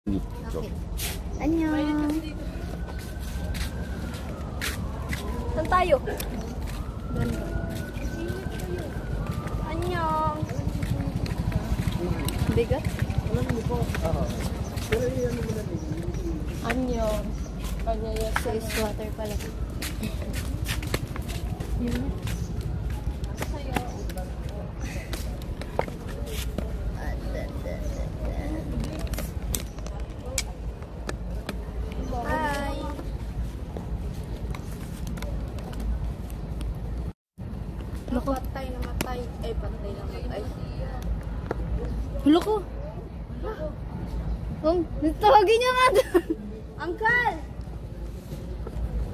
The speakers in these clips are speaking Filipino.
Okay. Annyeong. Saan tayo? Annyeong. Bigat? Annyeong. So is water pala. Patay na matay. Ay, patay na matay. Hulo ko. Tawagin niyo nga doon. Uncle!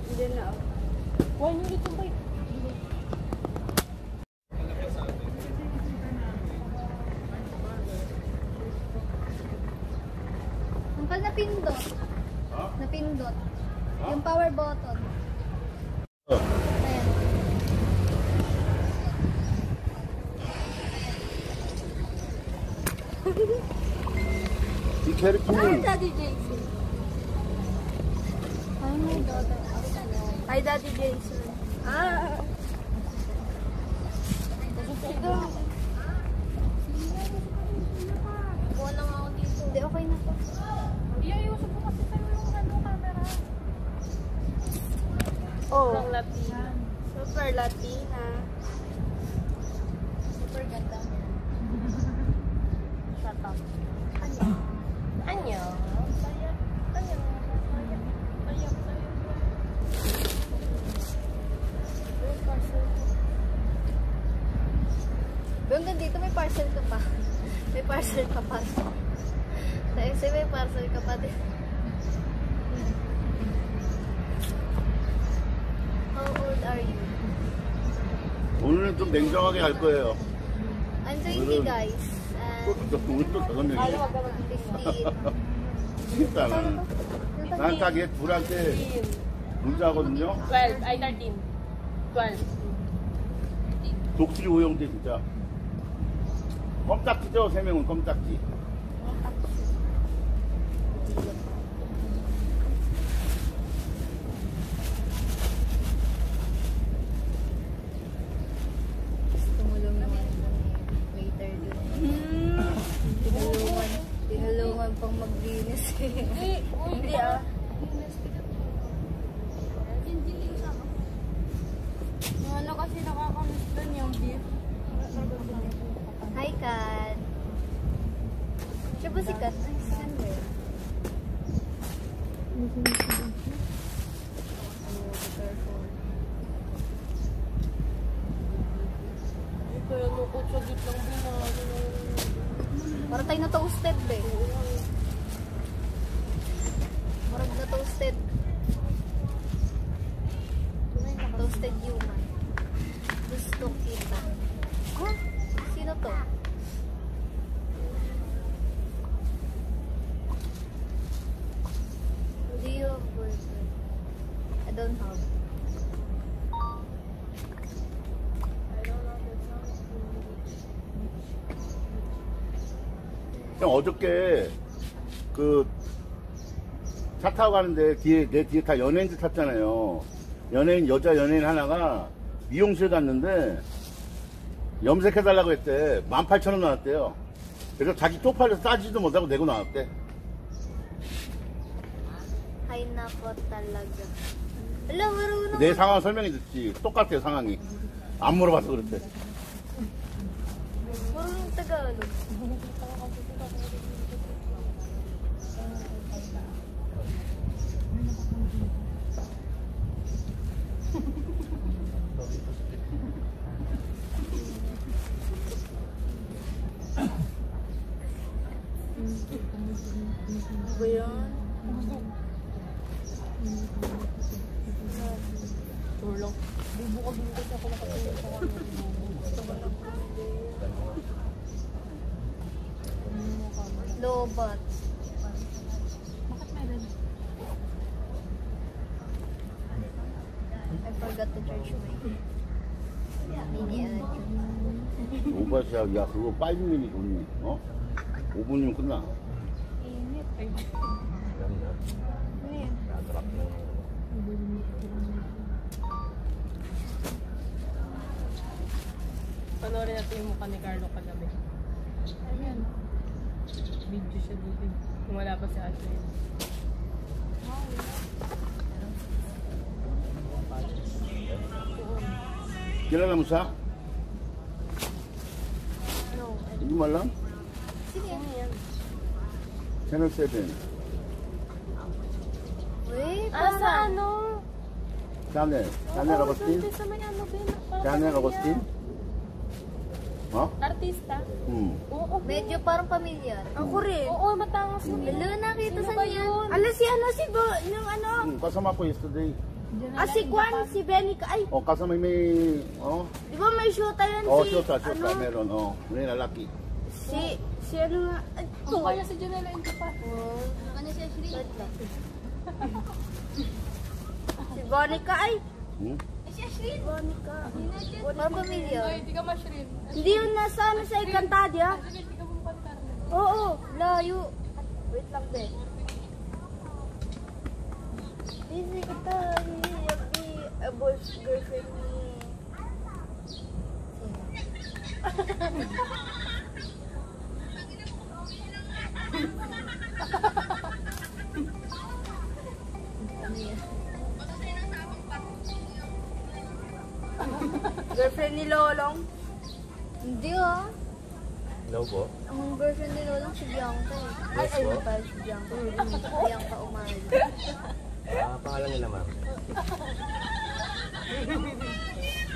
Hindi na. Huwag niyo dito ba? Uncle, napindot. Napindot. Yung power button. Ayan. Be careful. Hi, Daddy Jason. Hi, my daughter. Hi, Daddy Jason. Ito. Kuha lang ako dito. Hindi, okay na to. Iayusin ko kasi sa'yo yung camera. Oh. Super Latina. Super Latina. Super ganda. Shut up. Anyo. Hanggang dito may parcel ka pa. May parcel ka pa. Sa SM may parcel ka pa din. How old are you? 오늘은 좀 냉정하게 갈 거예요. I'm 20 guys. 오늘도 저건 얘기. 15. 진짜 나는. 난 딱 얘 둘한테 문자하거든요. 12. I 13. 12. 독수리 오형제 진짜. 껌딱지죠? 세 명은 껌딱지. Tumulong naman waiter dun. Tinulungan pang maglinis eh. Hindi ah. Yung ano kasi nakakamiss dun yung beef. Hi, Kat. Siya ba si Kat? Ay, saan ba yun? Ito yung lukot sa gitlang binalo. Para tayo na toasted eh. Marag na toasted. Toasted human. Gusto kita. Huh? Sino to? Do you have burger? I don't have. 형 어저께 그 차 타고 가는데 내 뒤에 다 연예인들 탔잖아요. 여자 연예인 하나가 미용실 갔는데 염색해달라고 했대. 18,000원 나왔대요. 그래서 자기 쪽팔려서 따지지도 못하고 내고 나왔대. Hay nako talaga. Ala, marunong. 내 상황 설명해 줬지. 똑같아요 상황이. 안 물어봐서 그랬대. Marunong Tagalog. Ano ba yan? Tulong. Bubukag mo kasi ako nakatulong sa kanya. Gusto ko lang. Lobat. Bakit meron? I forgot to charge my mini LED. 오바시야, 야 그거 5분이면 좋니? 어? 5분이면 끝나. Init. Alam na. Ano yan? Natrap na. Panoorin natin yung mukha ni Carlo kagabi. Ayan. Video siya dito. Kung wala pa si Ashley. Kilala mo siya? No. Hindi mo alam? Sige. Ano yan? Channel 7. Wait, Ah, sa ano? Channel. Channel Oo, Agustin? doon sa may ano, Ben. Channel Agustin? Ha? Artista? Oo, medyo parang pamilyar. Ako rin. Oo, matangos mo. Hello, nakita Sino sa ba niya. yun? Ala si ano si Bo, yung ano, Kasama ko yesterday. si Kwan, si Benny, ay, O, kasama may, oh. di ba may shoota yan Oh, si, shoota, ano, meron, oh. May lalaki. si ano nga, ay, Ito kaya si Janela in Japan. Ano siya, Shri? si Bonica, ay, Hmm? Bonica. Parang pamilyar. Hindi ka ma-shrimp. Hindi yun nasa ano sa Encantadia? Hindi ka mong pantarno. Oo, Layo. wait lang be. Busy kita, happy, girlfriend ni. Ano yan? Girlfriend ni Lolong. Hindi ah. Hello po. Ang girlfriend ni Lolong si Bianca eh. Ay, Yes, ayun po. pala si Bianca. Bianca Umali. Pangalan nila, ma'am.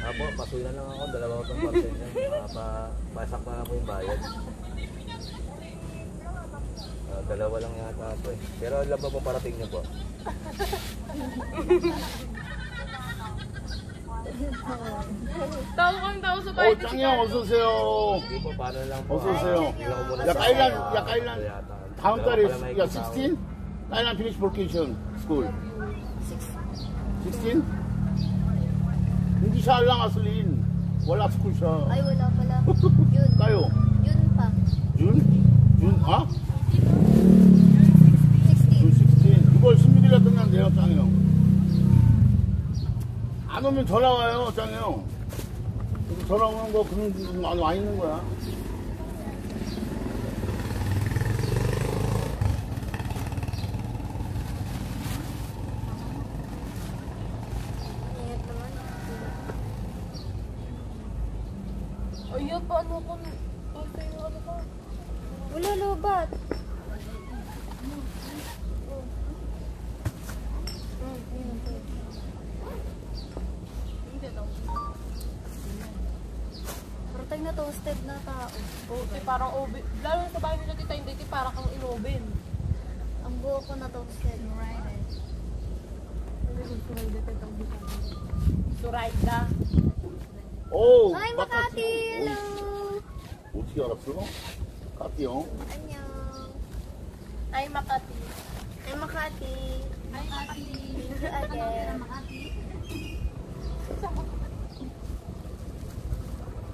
Apo, pasuyan lang ako. Dalawa ko pang parcel niya. Pasak na ako yung bayad. Dalawa lang yata ako eh. Pero alam ba po parating niyo po? Tao kang tao sa Oh, bahay. 짱이야, 어서오세요. Hindi po, paano lang po. 어서오세요. Hindi lang ko muna 야, sa- kailan, yata. 다음 Dalawa 달에, pala may 야, kasama. 16? kailan finish vacation school? 16? Hindi siya lang, Aslin. Wala school siya. Ay, wala pala. Yun. Kayo? Yun pa. June? June, ha? 16. June 16. 6월 16일에 끝난대요, 짱이 형. 안 오면 전화 와요, 짱이 형. 그래서 전화 오는 거, 그런, 와 있는 거야. Ingat naman. Ayun pa, ano ko. Ito yung ano ko. Wala lobat. Hindi daw. Protect na toasted na tao. Oo, parang oven. Lalo sa bahay nila tita, hindi parang kang in-oven. Ang buho ko na toasted. Right. Suraida. 오, Hi, Makati! Hello! 어떻게 알았어? 카티 형. 안녕. Ay, Makati. Ay, Makati. Hi, Makati. Again.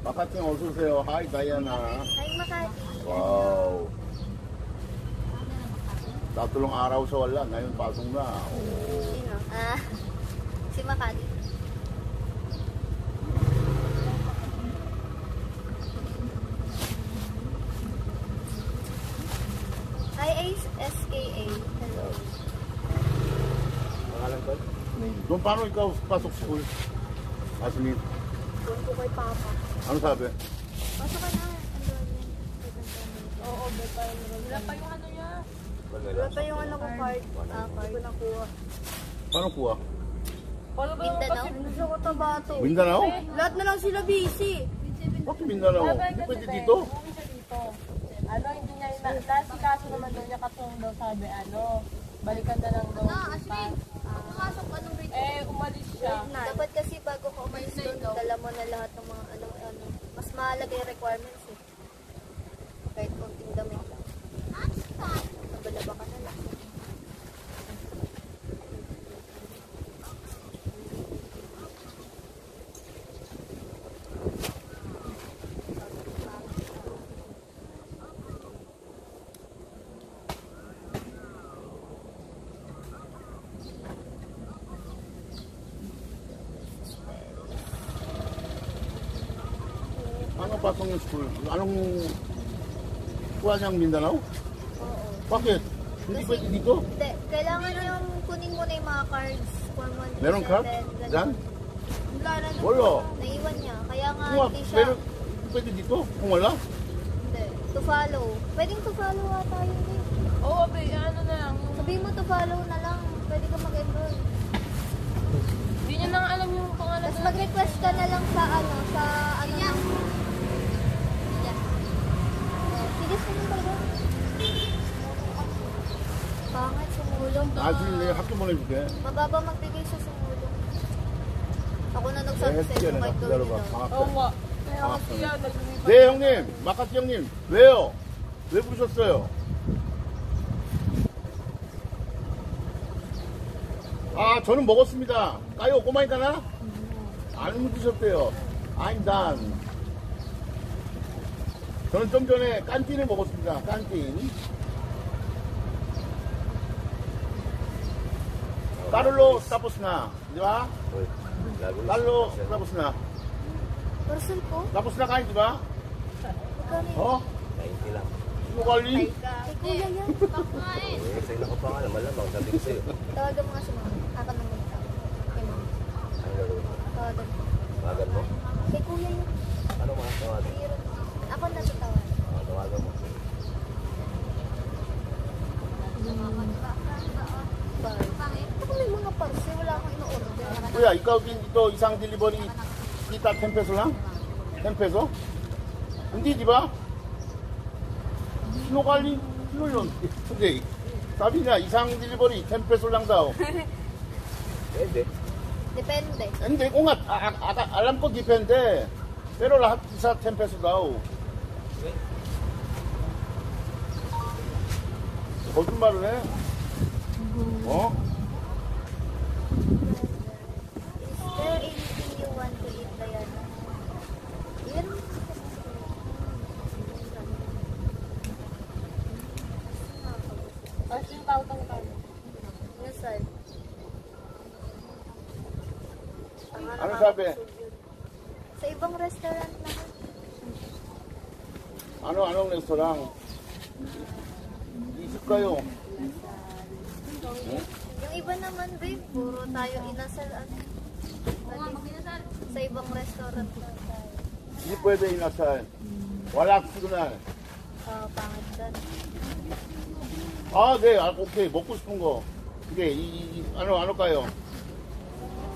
마카티 형 어서오세요. 하이, 다이아나. Hi, Makati. 와우. Tatlong araw sa wala, ngayon pasok na. Oh. Sino? Ah, si Makati. Hi, SKA. Hello. Pangalan ko? Doon paano ikaw pasok school? Aslin, Doon ko kay Papa. ano sabi? Pasok ka na. Enrollment. Oo, beta. Wala pa yung ano niya. Wala pa yung ano ko card. Ah, card. Hindi ko nakuha. Paano kuha? Paano ba naman Mindanao? kasi? Sa Cotabato. Mindanao? Lahat na lang sila busy. Bakit Mindanao? Hindi pwede dito? Umuwi siya dito. Ano, hindi niya, nasikaso naman daw niya katong daw sabi, ano, balikan na lang daw. Pumasok ka nung grade Umalis siya. Dapat kasi bago ka umalis doon, dala mo na lahat ng mga ano. Mas mahalaga yung requirements eh. Kahit konting damit lang. Nabalaba ka na lang. pasok ng school? Anong kuha niyang Mindanao? Oo. Bakit? Hindi pwede dito? Hindi, kailangan yung kunin mo na yung mga cards. Form 1 to Meron 7, card? ganun. Diyan? Wala na naman. Wala. Naiwan niya. Kaya nga Kung hindi siya. meron, pwede dito? Kung wala? Hindi. To follow. Pwedeng to follow ata yun eh. Oo, be, ano na lang. Sabihin mo to follow na lang. Pwede ka mag-enroll. Hindi niya nang alam yung pangalan. Tapos mag-request ka na lang sa ano, sa ano. Yeah. Sige, sige talaga. Pangit, sumulong. Sige, 내가 학교 보내줄게. Mababa magbigay siya sumulong. Ako na 네, nagsabi sa inyo kahit gawin 기다려봐. nyo. 방학 Oo 때. nga. Kaya kasi yan, naglumipat. 네, 형님. 마카티 형님. 왜요? 왜 부르셨어요? 아, 저는 먹었습니다. 까요, 꼬마이까나? 안 드셨대요. I'm done. 저는 좀 전에 깐틴을 먹었습니다. 깐틴. 까를로 타포스나. Di ba? Uy, lago lang. Carlo Tapos na. Parcel po? Tapos na kain, di ba? Magkano yun? Oh? 90 lang. Mukali. Kay kuya yan. Eh, sa'yo na ko pa nga, malamang sabi ko sa'yo. Tawagan mo nga si mama. Ako na muna. Kay mama. Ano gagawin mo? Tawagan mo. Tawagan mo? Kay kuya yun. Ano mga tawagan? Meron. Ako na tatawagan. Tawagan mo. Ako may mga parcel. Wala akong ino-order. Kuya, ikaw din dito isang delivery kita 10 peso lang? 10 peso? Hindi, di ba? Sinukali, sino yun? Hindi. Sabi niya, isang delivery 10 peso lang daw. Pwede. Depende. Hindi, kung nga, alam ko depende. Pero lahat isa 10 peso daw. 거짓말을 해? 어? Is there anything you want to eat, Diana? Ilan mo? Tapos yung tautang ka. Nasaan? Ano sabi? Sa ibang restaurant na. Anong restaurant? Isip kayo. Yung iba naman, babe, puro tayo inasal. Ano? Sa ibang restaurant lang tayo. Hindi pwede inasal. Wala signal. Pangit doon. 아, 네, 오케이. 먹고 싶은 거. 이게, ano kayo?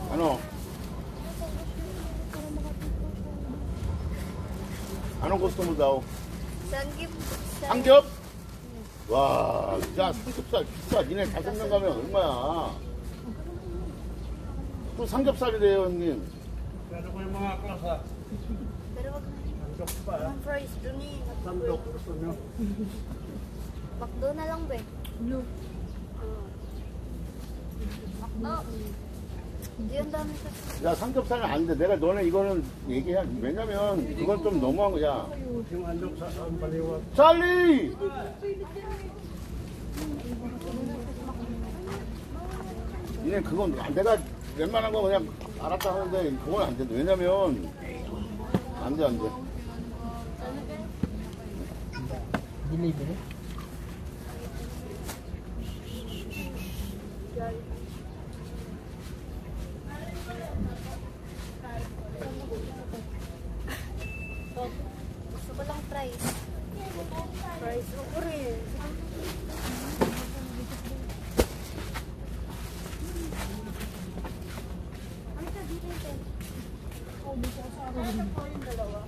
Ano? Anong gusto mo daw? Sanggip. 삼겹? 와, 야, 삼겹살 비싸. 니네 5명 가면 얼마야? 또 삼겹살이래요, 형님. Pero wag na. Ang price dun eh. Makdo na lang, babe. Blue. Makdo. Yun dami kasi. 야, 삼겹살은 안 돼. 내가 너네 이거는 얘기해. 왜냐면, 그건 좀 너무한 거야. 찰리! 니네 그건, 내가 웬만한 거 그냥 알았다 하는데, 그건 안 돼. 왜냐면, 안 돼, 안 돼. Delivery? Gusto ko lang price. Price ko rin. Ano ka dito ito? Ano po yung dalawa?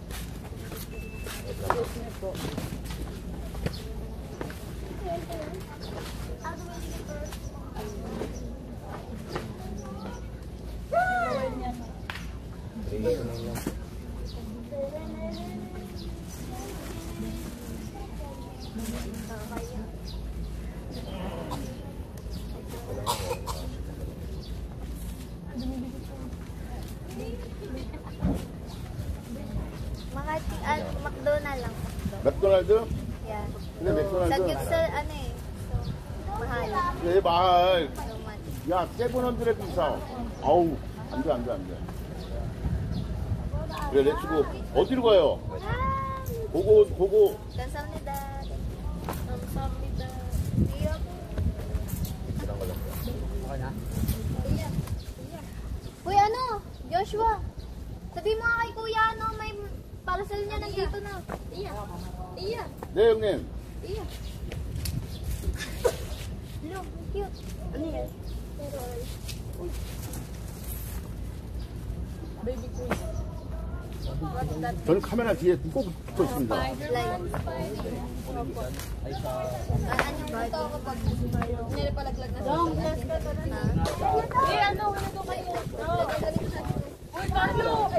Tingin ko na lang. Mga McDo na lang. 맥도날드? Yan. 근데 맥도날드. Samgyeopsal ano eh. So, mahal. 내 말. Naman. 야, 700에 비싸. 아우, 안 돼, 안 돼, 안 돼. 그래, 렛츠고. 어디로 가요? Ah! 고고. 감사합니다. 감사합니다. Iya po. Silang wala. Okay na? Iya. Uy, ano? Joshua. Sabi mo nga kay kuya, ano, may parcel niya nandito na. Iya. Iya. 네, 형님. Iya. Hello, cute. Ano yan? Pero, uy. Baby queen. What's that? 저는 카메라 뒤에 꼭 붙어 있습니다. Spider-Man. Ay sa... Ano yung ito kapag nilipalaglag na sa na? Eh, ano? Ano to kayo? Uy, Carlo!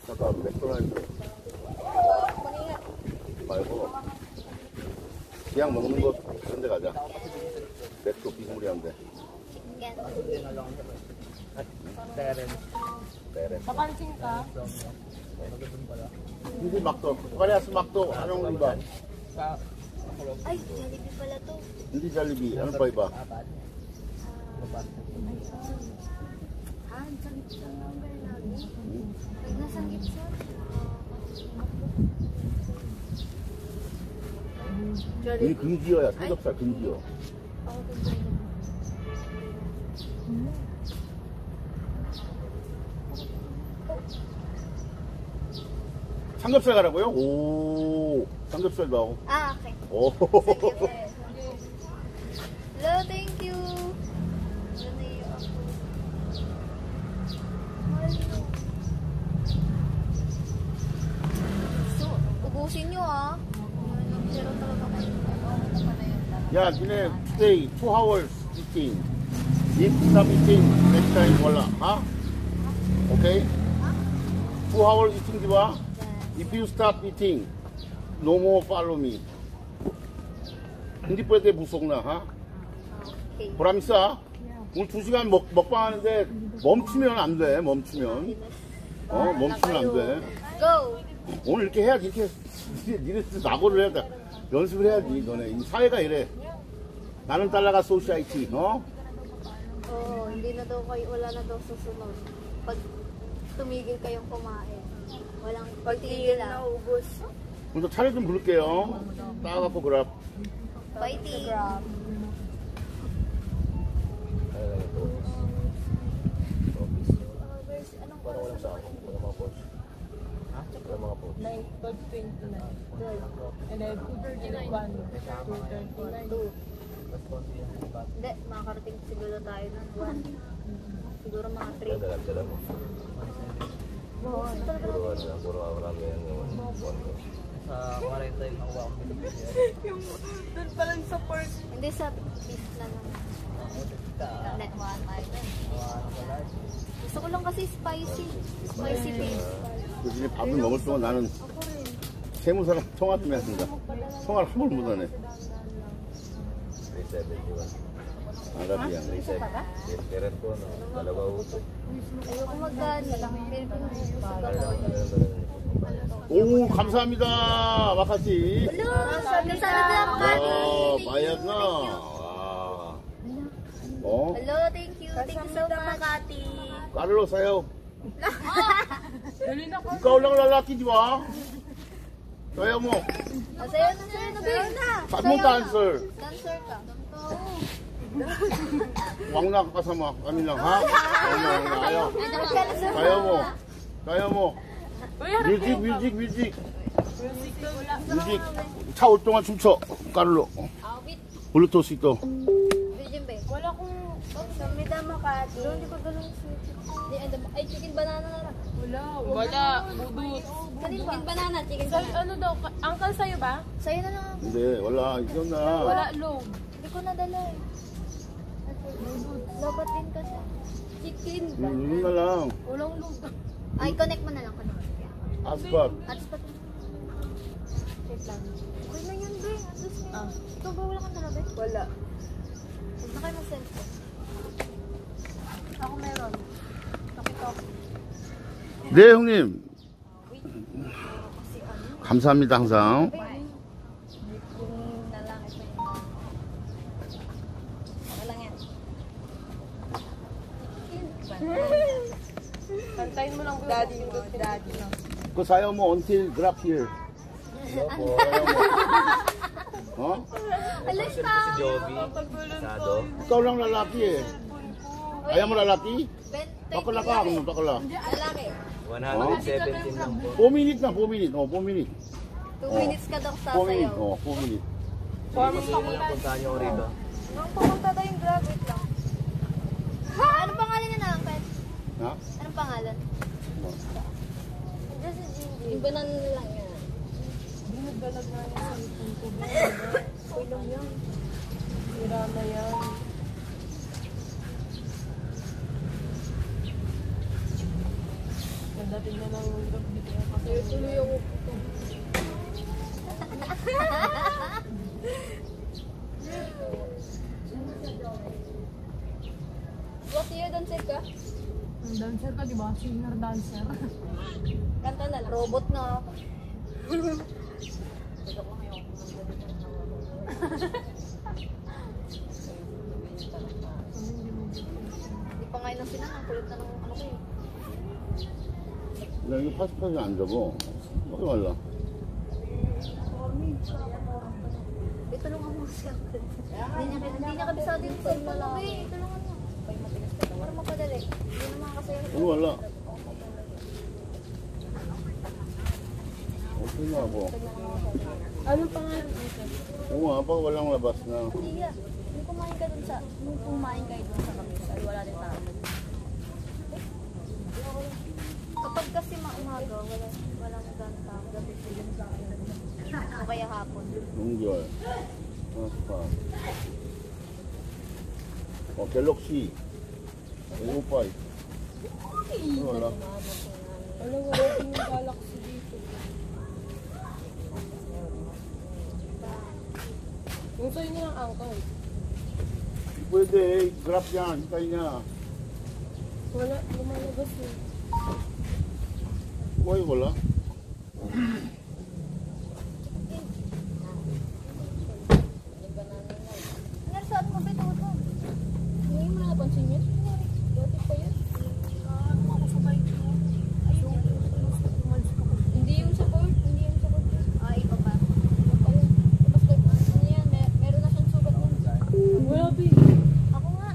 잠깐 맥도날드 말고 그냥 먹는 거 그런 데 가자. 맥도 비스무리한데. Yan. Teren. Papansin ka? hindi 막도. 파리아스 막도 anong iba? Sa... Ay, Jollibee pala to. hindi Jollibee. Ano pa iba? Ah, ang sakit sa number namin. Pag nasangit siya. 이 금지어야. 삼겹살 금지어. 삼겹살 가라고요? 오, 삼겹살도 하고. Ah, okay. 오. Hello, thank you. Ano yun? So, ubusin nyo ah. Zero talaga kayo. 야, 니네 stay 2 hours eating. If stop eating, next time wala. Ha? Okay? 2 hours eating, di ba? If you stop eating, no more follow me. hindi pwede busog na, ha? Okay. 보람 있어. 오늘 2시간 먹방 하는데 멈추면 안 돼. 멈추면. 멈추면 안 돼. Go! 오늘 이렇게 해야지. 이렇게 니네 낙오를 해야 돼. 연습을 해야지. 너네 이 사회가 이래. 나는 딸라가 소시아이티. Oo, hindi na daw kayo, wala na daw susunod. Pag tumigil kayong kumain. Walang pagtigil na ubos. 오늘 또 차례 좀 부를게요. 따갖고 그래. Fighting! Anong Parang walang sa ako. Walang mga post. Ha? Walang mga post. 9:29. And then 2:31. 2:39. Hindi, makakarating siguro tayo ng 1. Siguro mga 3. Dalag-dalag mo. Puro marami yan yung phone ko. Sa 40 yung nakuha ko dito. Yung doon pa lang sa park. Hindi sa beef na lang. Hindi. Gusto ko lang kasi spicy. Spicy beef. 요즘에 밥을 먹을 동안 나는 세무사랑 통화 좀 했습니다. 통화를 한 번 못하네. 371. 아라비안. Keren ko, no? Dalawa uso. Ayoko magdani. 오, 감사합니다. 마카씨. Hello, bayad na. 와. Hello, thank you. Thank you so much. Makati. 까르로 사요. Dali na ko. Ikaw lang lalaki, di ba? Kaya mo. Sayo na, sayo na. Ba't mo dancer? Dancer ka. 왕나 kasama kami lang, ha? Ayaw. Kaya mo. 뮤직. 차 올 동안 춤춰. 까르로. 블루투스 또. Virgin Bay. Wala kong... Samida Makati. Hindi ko ganun ay, chicken banana na lang. Wala. Budut. Chicken banana, chicken Sa, banana. ano daw? Uncle sa'yo ba? Sa'yo na lang. 근데 wala 이건 나. Wala low. Hindi ko nadala eh. Lobat din kasi. Chicken ba? 이건 나 lang. Walang low. Ay, connect mo na lang. Connect. 아스팟. Hotspot. Wait lang. Okay na yan, Bing. Ikaw ba wala kang dala, Bing? Wala. Huwag na kayo mag-cellphone. Ako meron. 네, 형님. 감사합니다, 항상. Na lang. Ito yung okay lang yan. Kantayin mo lang. Daddy lang. Kung sayaw mo, until drop here. Hello po. Oh? Alis Si ka! Joby. Sado. Ikaw lang lalaki eh. Ayaw mo lalaki? Bakla ka, kung bakla. Lalaki. 117 lang po. 4 minutes na, 4 minutes. Oh, 4 minutes. 2 minutes ka daw 4 minutes. sasayaw. Oh, 4 minutes. Gusto nyo na puntahan nyo rito. Nung pumunta tayo yung graduate lang. Ha? Anong pangalan niya na, Uncle? Ha? Anong pangalan? Diyan si Gigi. Yung banana lang yan. Hindi nagdalag na yan sa ipon ko. Okay lang yan. Sira na yan. Nadating na lang yung grab dito. Kasi tuloy ako. What year dancer ka? Ang dancer ka, di ba? Singer dancer. Kanta na lang. Robot na ako. Hindi pa ngayon ang sinang. Ang kulit na ng ano ko eh. Yung paspas na anda mo. Bakit wala? Tulungan mo siya. Hindi niya kabisado yung cellphone mo eh. Tulungan mo. Para mapadali. Hindi naman kasi Ano wala? Okay na po. Anong pangalan mo? Oo nga, pag walang labas na. Hindi ya. Nung kumain ka dun sa, nung kumain kayo dun sa kamis, ay wala din tao. Kapag kasi umaga, walang gano'ng tao. Gabi sila sa akin. O kaya hapon. Enjoy. Paspas. O, Keloxi. Elupay. Ano wala? Alam mo, wala yung galaxy dito. Yung sa'yo niya ng angkol. Pwede, grab yan. Hintay niya. Wala, lumalabas eh. Uy, wala. Nasaan mo ba ito? Ngayon mo napansin yun? Dati pa yun. Hindi yung sa court. Hindi yung sa court. Ah, iba pa. Ayun. Tapos ano yan, meron na siyang sugat nun. Wala, B. Ako nga.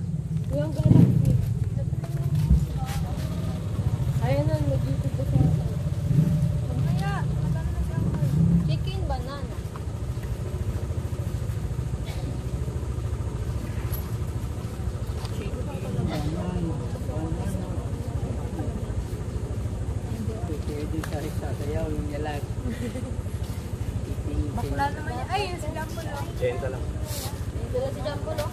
Walang galaxy. Ayan na, nag-YouTube ko sa akin. Kaya, magkano na siya? Chicken banana. Pwede sa sasayaw yung yalag. Bakla naman yan. Ay, yung sila po lang. 80 lang. Dala si Jumbo, no?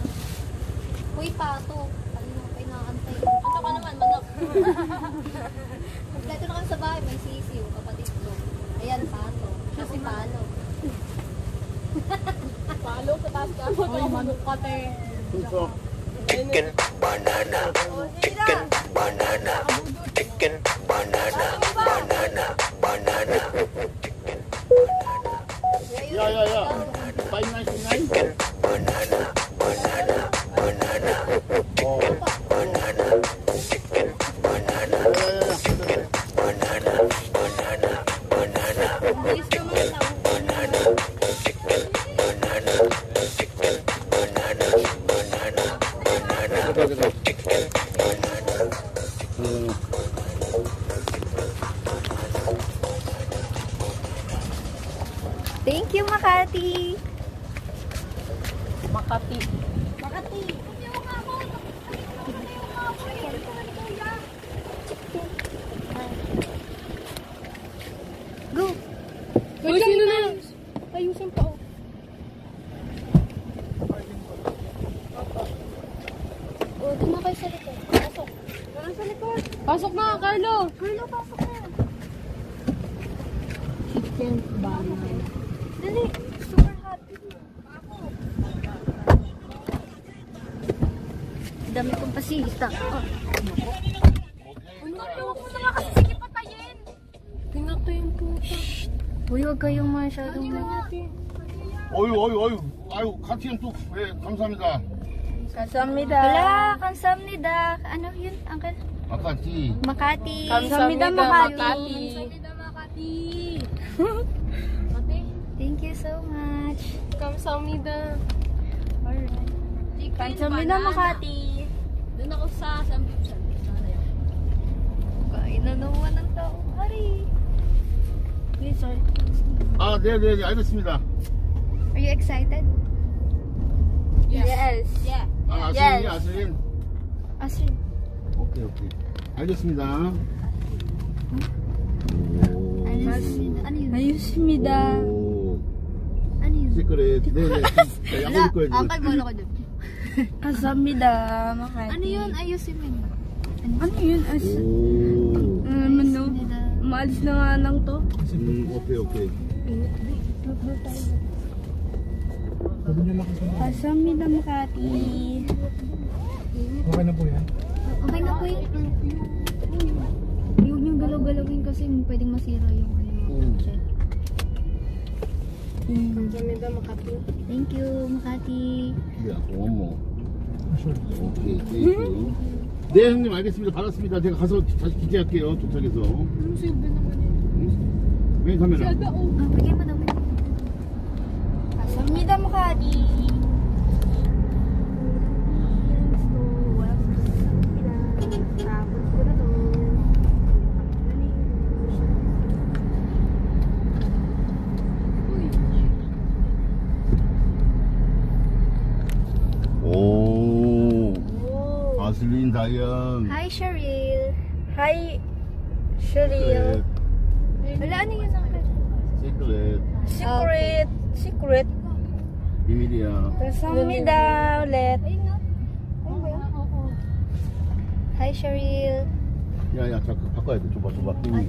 Uy, pato. Ano yung pinakantay? Ano ka naman, manok? Kompleto na kami sa bahay. May sisiw, kapatid ko. Ayan, pato. Siya si Palo. Palo sa taas ka. Ay, manok ka, te. Ito. Chicken banana, chicken banana, chicken banana, banana, banana. Yeah. 599? Banana, banana, banana, Oh. banana, chicken banana, Yeah. banana, banana, banana, Bilis naman na. banana, chicken banana, chicken banana, banana, banana, chicken banana. Thank you, Makati. Makati. Makati. Go. Uy, sino na? Ayusin pa, oh. O, doon na kayo sa likod. Pasok. Doon sa likod. Pasok na, Carlo. Carlo, pasok na. Chicken banana. Dali. Super hot. Dami kong pasita. Oh. Huwag mo na nga kasi sige patayin. Tingnan ko yung puta. Uy, huwag kayong masyadong 어유. 아유, 같이 또, 예, 감사합니다. Kamsamnida. Wala, kamsamnida. Ano yun, Uncle? 아까 지. Makati. Kamsamnida, Makati. Kamsamnida, Makati. Makati. Thank you so much. Kamsahamnida. Alright. Kamsahamnida, Makati. Doon ako sa Sambuca. Kain na naman ang tao. Hari. Please, sorry. 아, 네, 알겠습니다. Are you excited? Yes. Yeah. 아, Yes. 아슬린. Asrin. 오케이. 알겠습니다. 오. Ano yun? Ayusimida. 오. Ano yun? 시크릿. 네. 약올릴 거예요, Ah, 지금. pag-wala ko dun. Kamsahamnida, Makati. Ano yun? Ayusin mo yun. Ano yun? 오. Ano? Maalis na nga lang to. 오케이. Kamsahamnida, Makati. Okay na po yan. Okay na po yun. Huwag niyong galaw-galawin kasi pwedeng masira yung ano. Kamsahamnida, Makati. Thank you, Makati. 야, 어머. 오케이. 땡큐. 네, 형님 알겠습니다. 받았습니다. 제가 가서 다시 기재할게요. 도착해서. Ano silbi naman yun? 메인 카메라. Ah, bigay mo daw. Kamsahamnida, Makati. 오. 아슬린 다이언. Hi, Cheryl. Hi, Cheryl. Wala, ano yun ang 시크릿. Secret. 비밀이야. Kamsahamnida ulit. Ayun nga. Ayun ba yun? Hi, Cheryl. 야야, 잠깐 바꿔야 돼. 줘봐. 비밀.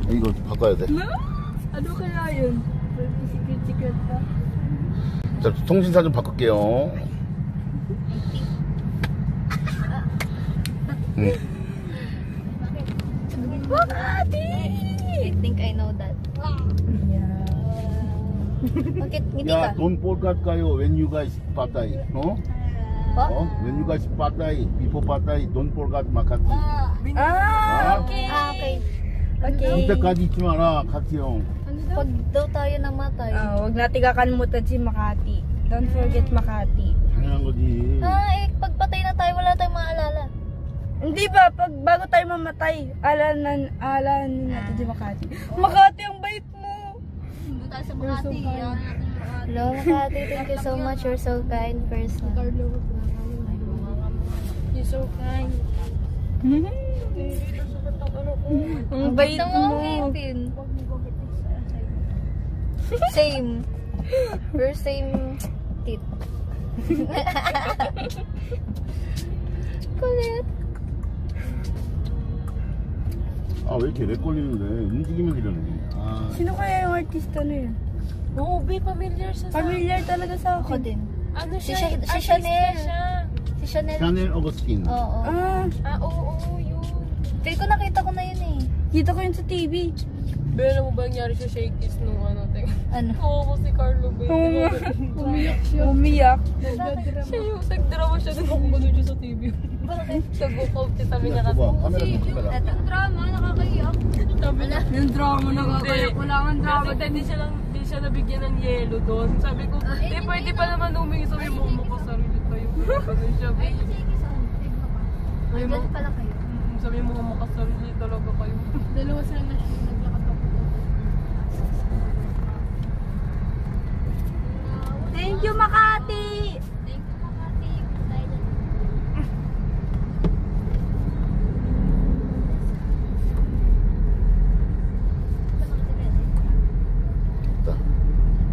Ay, ito. 이거 바꿔야 돼. Ano kaya yun? Secret pa? 자, 통신사 좀 바꿀게요. 응. Makati! I think I know that. Bakit? Ngiti ka? 야, 돈 볼까요? When you guys 빠따이. 어? Po? When you guys 빠따이, before 빠따이, 돈 볼까 마카티. Ah, okay. Ah, okay. Okay. 그때까지 잊지 마라, 카티 형. Pag daw tayo namatay. Huwag natin kakalimutan si Makati. Don't forget Makati. 당연한 거지. Pag patay na tayo, wala tayong maalala. Hindi ba, pag bago tayo mamatay, alanin natin si Makati. Makati, ang bait mo! Doon tayo sa Makati. Hello, Makati. Thank you so much. You're so kind person. You're so kind. Ang bait Ang mo. ngipin. Same. We're same teeth. Kulit. 아, 왜 이렇게 렉 걸리는데? 움직이면 이러네. 아, Sino kaya yung artista na yun? Oo, be familiar siya sa... Familiar talaga sa Ako akin. din. Ano Si siya? Chanel. Artista siya. Si Chanel. 샤넬 어거스킨. Oo. Oo, yun. Feel ko nakita ko na yun eh. Kita ko yun sa TV. Be, alam mo ba nangyari sa Shakey's nung ano? Ano? Oo, si Carlo, be. Umiyak siya. Umiyak. Siya yung nagdrama siya nung ako ganun siya sa TV. Bakit? Nag-walkout siya, sabi niya kasi. 봐봐, 카메라 좀 카메라. Yung drama, nakakaiyak. Sabi niya, Yung drama na kakayak. Wala kang drama. kasi hindi siya nabigyan ng yelo doon. Sabi ko, pwede pa naman humingi. Sabi mo, makasarili kayo. Ganun siya. Ay, sige, saan? Ay, mo. dyan pala kayo. Sabi mo, makasarili talaga kayo. Dalawa sila na siya naglakad ako. Thank you, Makati! Thank you, Makati. 자,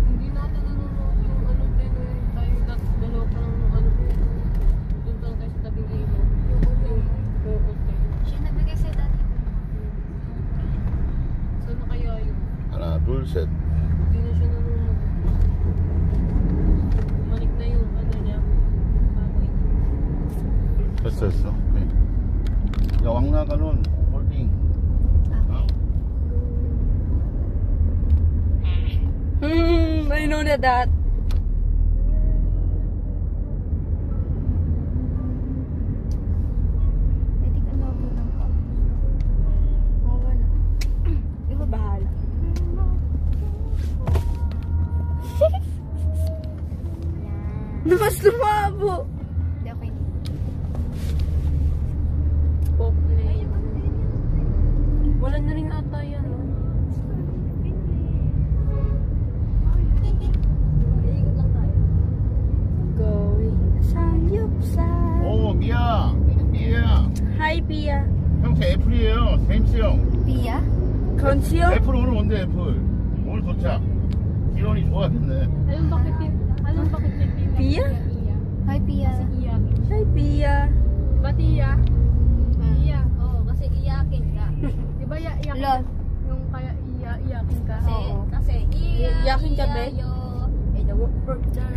Hindi natin nanonood yung ano din eh. Tayo dalawa pa lang ng ano. Doon lang tayo sa tabing ilo. Yung buot eh. Siya nagbigay sa'yo dati. Saan na kaya yun? 하나, 둘, 셋. Hindi na siya nanonood. Bumalik na yung ano niya. Baboy. 됐어. 오케이. 야, 왕나가는 홀딩. I know that. Pwede ka na ako ng cup. Oo, wala. Mas lumabo. Hindi ako hindi. Poplane. Wala na rin ata yan. No? Going samgyeopsal. 오, 미야. 미야. Hi, Pia. 형, 제 애플이에요. 제임스 형. Pia? 건수요? 애플 오늘 온대, 애플. 오늘 도착. 기론이 좋아하겠네. Anong bakit ni Pia? Hi, Pia. Iyak. Hi, Pia. Ba't iyak? Iyak. Oo, kasi iyakin ka. Di ba iyak? Lo. Yung kaya iyakin ka? Kasi Iyakin ka, be?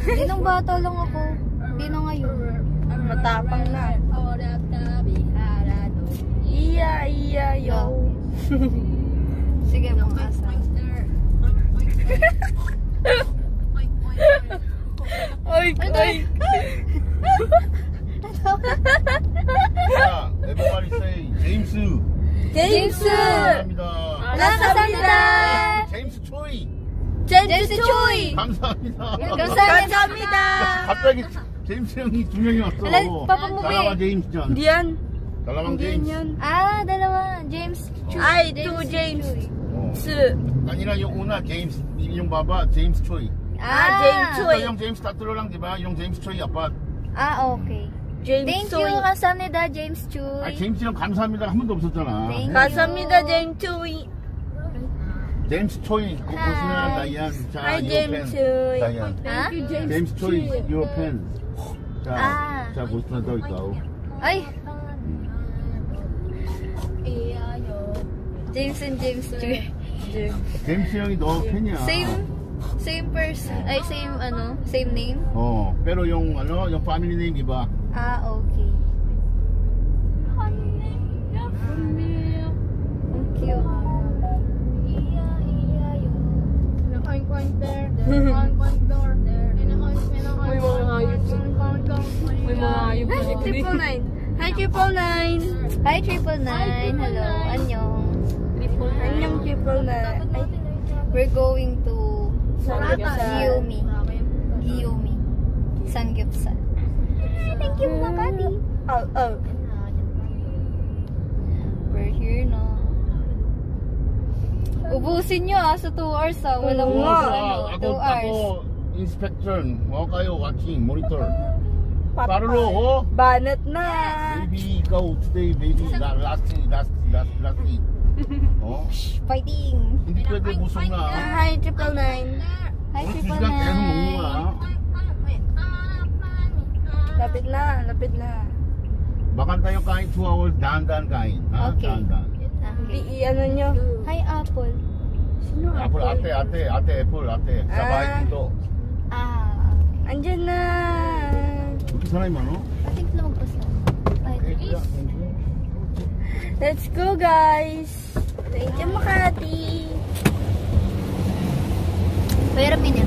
Hindi nung bata lang ako. Hindi na ngayon. Matapang na. Iya, yo. Sige, mga asa. Oy, oy. 자, everybody say, 제임스. 제임스. 감사합니다. 감사합니다. 제임스 초이. 제임스 초이. 감사합니다. 감사합니다. 갑자기 제임스 형이 두 명이 왔어. Ala, Papa mo, 달라와 be. 제임스 전. Hindi yan. 달라왕 Hindi yan 제임스. yan. Ah, dalawa. James Choy. Ay, two James. 어. 스. 아니라 yung una, James. Yung baba, James Choi. James Ito Choi. yung James tatlo lang, di ba? Yung James Choi apat. Ah, okay. James Thank Choi. you. Kamsahamnida, James Choy. 아, 제임스 형 감사합니다. 한 번도 없었잖아. Thank you. 감사합니다, James Choi. 제임스 초이 보시면 Hi. 다이안. 자, Hi, your James pen. Choi. 다이안. Ha? 제임스 초이, your pen. 자, Ah. 자, 보시면 더 있다고. Ay. James and James Choy. 제임스 형이 너 팬이야. Same person. Ay, same name? 어, pero yung yung family name iba. Ah, okay. Ang cute. May mga hayop sa May mga hayop sa likod. 999. Hi, 999. Hi, 999. Hello. Annyeong. Anyong 999. Ay, We're going to Samgyeopsal. Gyomi. Samgyeopsal. Thank you, mga kati. Oh, oh. We're here na. Ubusin nyo sa 2 hours Walang Oo nga. 2 hours. ako inspector. kayo watching monitor. Patay. Parulo, Banat na. maybe go today, maybe last week. Fighting. hindi pwede busog na. Hi, 999. Hi, 오늘 2 시간 계속 먹는 거야. Lapit na, lapit na. Makan tayo kain 2 hours, dahan-dahan kain. Ha? Okay. Dahan-dahan. Di, ano nyo. Hi, Apple. Sino Apple, ate, apple, ate. Sa bahay dito. Ah, Andyan na. Buti saray mo, no? I think lumagpas lang. Okay, kuya, thank you. Let's go, guys. Thank you, Makati. Pero pinil.